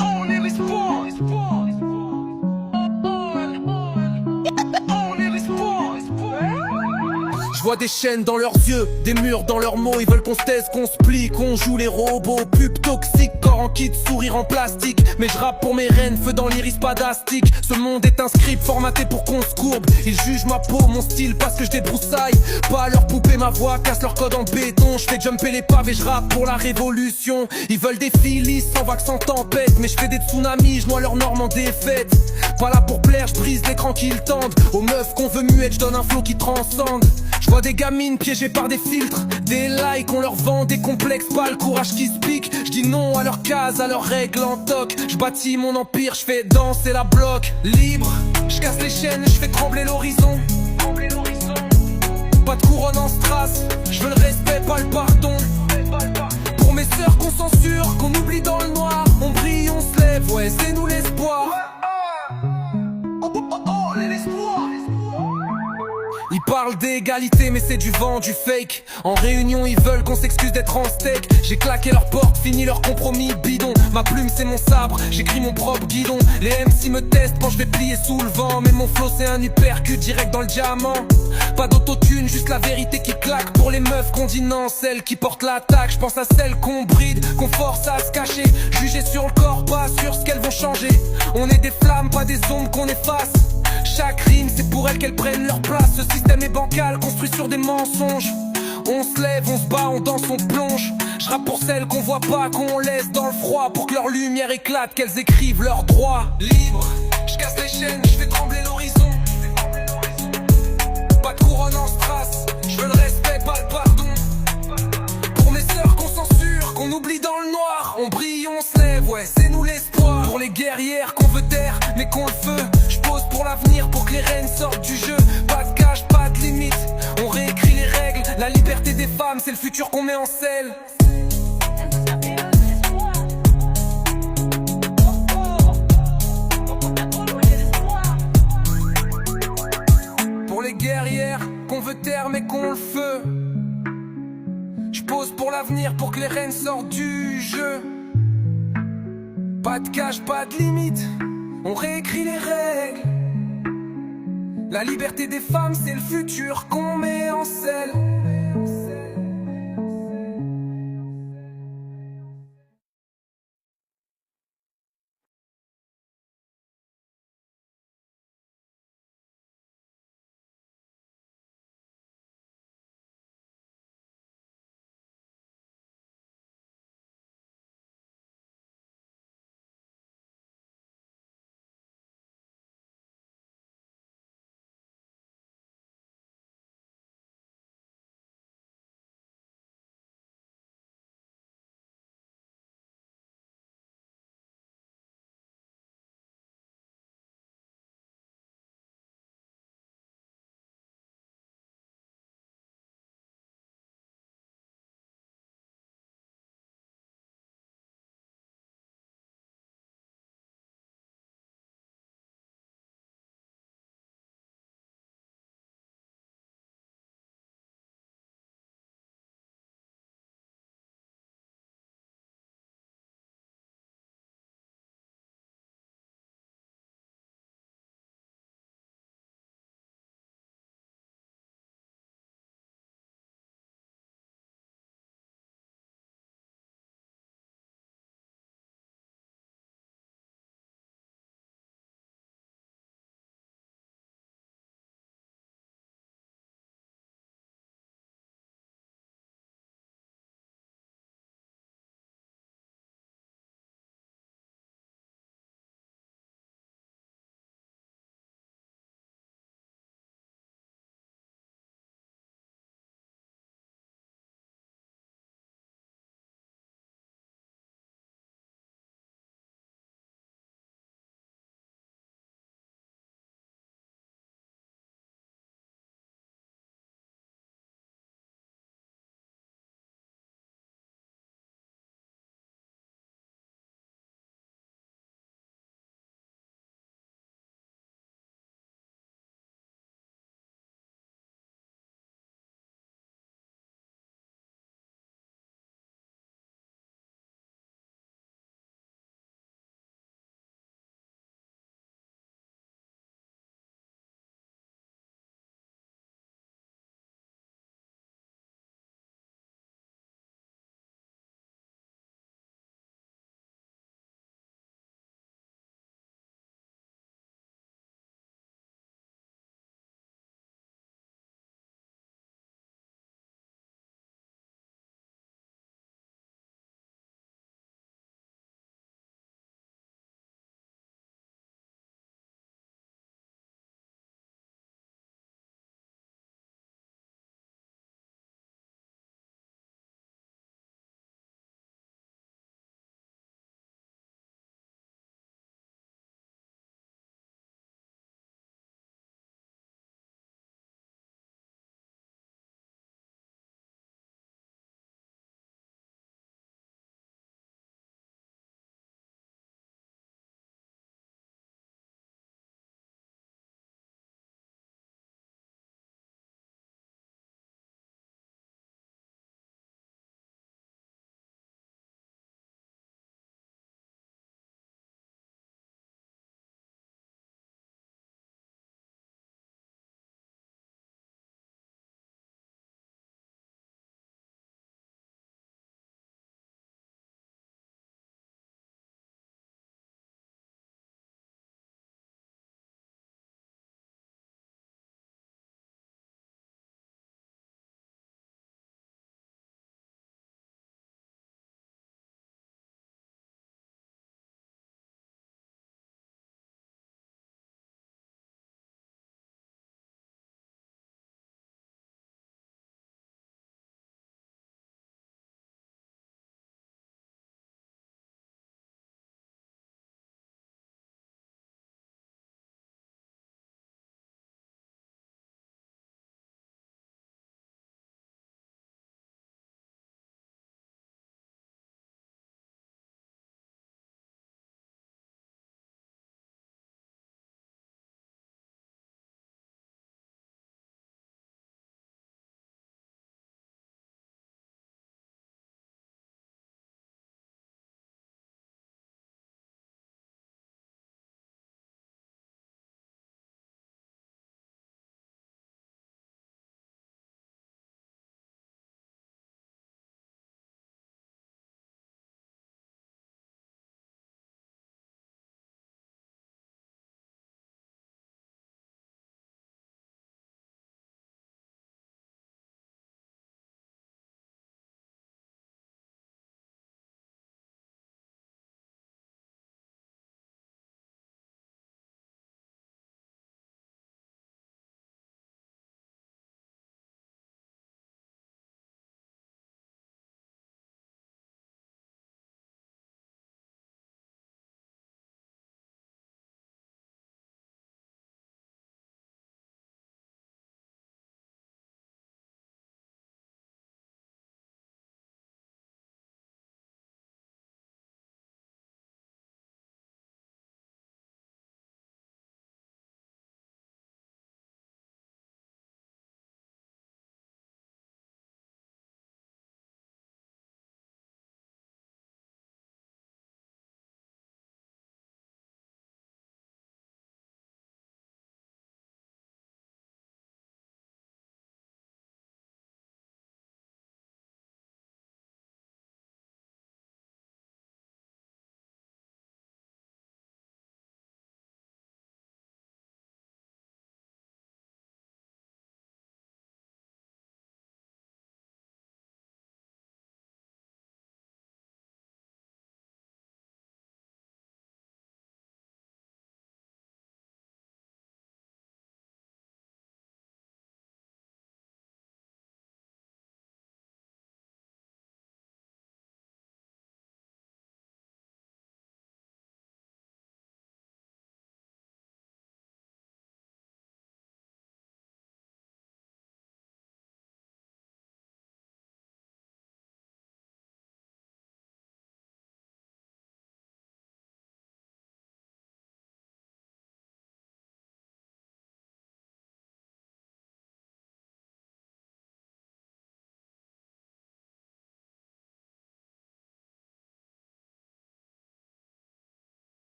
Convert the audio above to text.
On est les sports. On est les sports. Je vois des chaînes dans leurs yeux, des murs dans leurs mots. Ils veulent qu'on se taise, qu'on se plie, qu'on joue les robots. Pub toxique, corps en kit, sourire en plastique. Mais je rappe pour mes reines, feu dans l'iris, pas d'astique. Ce monde est un script formaté pour qu'on se courbe. Ils jugent ma peau, mon style, parce que je débroussaille. Pas leur poupée, ma voix casse leur code en béton. Je fais jumper les pavés, je rappe pour la révolution. Ils veulent des filis sans vague, sans tempête. Mais je fais des tsunamis, je noie leurs normes en défaite. Pas là pour plaire, je brise l'écran qu'ils tendent. Aux meufs qu'on veut muettes, je donne un flow qui transcende. Je vois des gamines piégées par des filtres, des likes, on leur vend des complexes, pas le courage qui se pique. Je dis non à leurs cases, à leurs règles en toc. Je bâtis mon empire, je fais danser la bloc. Libre, je casse les chaînes, je fais trembler l'horizon. Pas de couronne en strass, je veux le respect, pas le pardon. Pour mes sœurs qu'on censure, qu'on oublie dans le noir. On brille, on se lève, ouais c'est nous l'espoir. On est les sports. Ils parlent d'égalité mais c'est du vent, du fake. En réunion ils veulent qu'on s'excuse d'être en steak. J'ai claqué leurs portes, fini leur compromis bidon. Ma plume c'est mon sabre, j'écris mon propre guidon. Les MC me testent quand je vais plier sous le vent. Mais mon flow c'est un uppercut direct dans le diamant. Pas d'autotune, juste la vérité qui claque. Pour les meufs qu'on dit non, celles qui portent l'attaque. Je pense à celles qu'on bride, qu'on force à se cacher. Jugées sur le corps, pas sur ce qu'elles vont changer. On est des flammes, pas des ombres qu'on efface. Chaque rime c'est pour elles qu'elles prennent leur place. Ce système est bancal, construit sur des mensonges. On se lève, on se bat, on danse, on plonge. Je rappe pour celles qu'on voit pas, qu'on laisse dans le froid. Pour que leur lumière éclate, qu'elles écrivent leurs droits. Libre, je casse les chaînes, je fais trembler l'horizon. Pas de couronne en strass, je veux le respect, pas le pardon. Pour mes sœurs qu'on censure, qu'on oublie dans le noir. On brille, on se lève, ouais c'est nous l'espoir. Pour les guerrières qu'on veut taire, mais qu'on le veut. Je pose pour l'avenir, pour que les reines sortent du jeu. Pas de cache, pas de limite, on réécrit les règles. La liberté des femmes, c'est le futur qu'on met en selle. Pour les guerrières qu'on veut taire mais qu'on le feu. Je pose pour l'avenir, pour que les reines sortent du jeu. Pas de cache, pas de limite, on réécrit les règles. La liberté des femmes, c'est le futur qu'on met en selle.